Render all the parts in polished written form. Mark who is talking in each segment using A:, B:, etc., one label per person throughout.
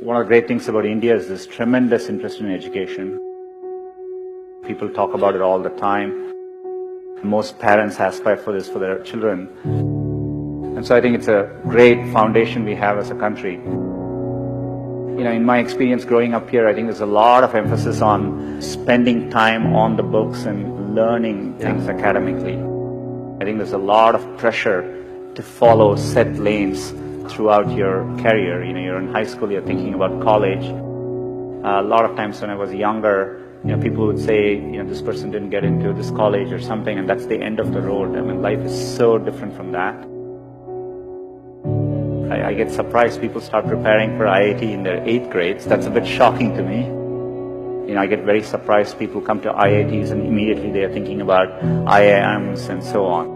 A: One of the great things about India is this tremendous interest in education. People talk about it all the time. Most parents aspire for this for their children. And so I think it's a great foundation we have as a country. In my experience growing up here, I think there's a lot of emphasis on spending time on the books and learning things academically. I think there's a lot of pressure to follow set lanes throughout your career. You're in high school, you're thinking about college. A lot of times when I was younger, people would say, this person didn't get into this college or something, and that's the end of the road. I mean, life is so different from that. I get surprised people start preparing for IIT in their 8th grades. That's a bit shocking to me. I get very surprised people come to IITs and immediately they are thinking about IIMs and so on.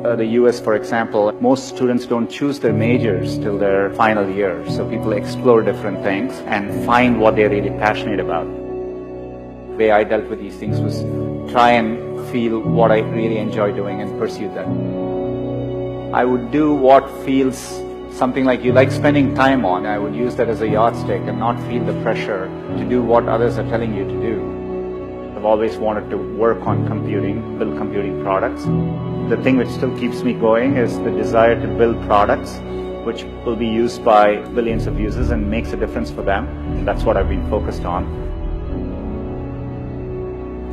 A: The US, for example, most students don't choose their majors till their final year. So people explore different things and find what they're really passionate about. The way I dealt with these things was try and feel what I really enjoy doing and pursue that. I would do what feels something like you like spending time on. I would use that as a yardstick and not feel the pressure to do what others are telling you to do. I've always wanted to work on computing, build computing products. The thing which still keeps me going is the desire to build products which will be used by billions of users and makes a difference for them. And that's what I've been focused on.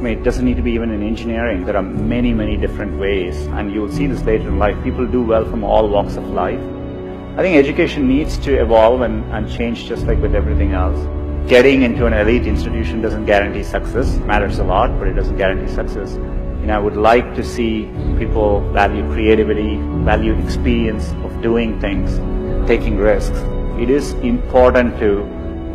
A: It doesn't need to be even in engineering. There are many, many different ways, and you will see this later in life. People do well from all walks of life. I think education needs to evolve and change just like with everything else. Getting into an elite institution doesn't guarantee success. It matters a lot, but it doesn't guarantee success. I would like to see people value creativity, value experience of doing things, taking risks. It is important to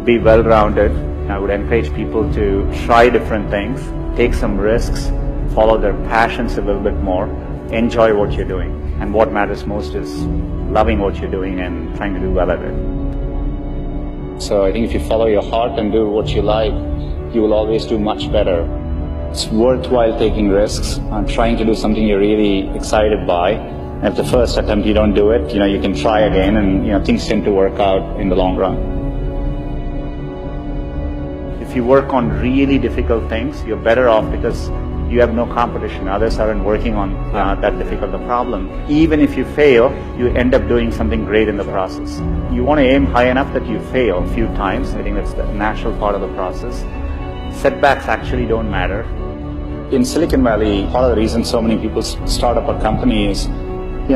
A: be well-rounded. I would encourage people to try different things, take some risks, follow their passions a little bit more, enjoy what you're doing. And what matters most is loving what you're doing and trying to do well at it. So I think if you follow your heart and do what you like, you will always do much better. It's worthwhile taking risks and trying to do something you're really excited by. And if the first attempt you don't do it, you can try again, and things tend to work out in the long run. If you work on really difficult things, you're better off because you have no competition. Others aren't working on that difficult a problem. Even if you fail, you end up doing something great in the process. You want to aim high enough that you fail a few times. I think that's the natural part of the process. Setbacks actually don't matter. In Silicon Valley, part of the reason so many people start up a company is,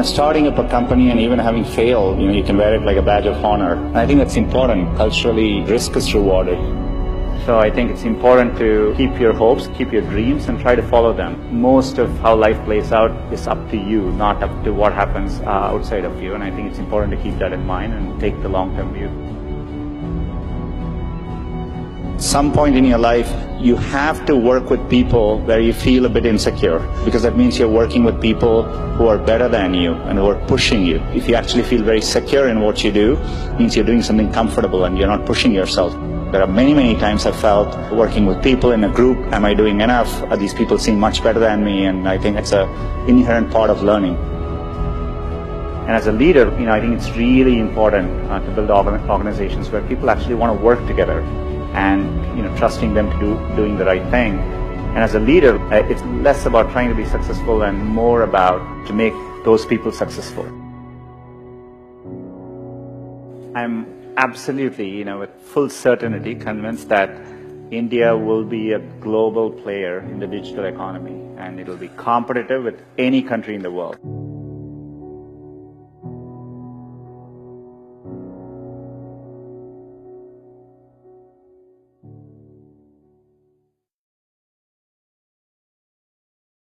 A: starting up a company and even having failed, you can wear it like a badge of honor. And I think that's important. Culturally, risk is rewarded. So I think it's important to keep your hopes, keep your dreams, and try to follow them. Most of how life plays out is up to you, not up to what happens outside of you. And I think it's important to keep that in mind and take the long-term view. Some point in your life, you have to work with people where you feel a bit insecure, because that means you're working with people who are better than you and who are pushing you. If you actually feel very secure in what you do, it means you're doing something comfortable and you're not pushing yourself. There are many, many times I've felt working with people in a group, am I doing enough? Are these people seem much better than me? And I think it's an inherent part of learning. And as a leader, I think it's really important to build organizations where people actually want to work together and trusting them to doing the right thing. And as a leader, it's less about trying to be successful and more about to make those people successful. I'm absolutely, with full certainty convinced that India will be a global player in the digital economy, and it will be competitive with any country in the world.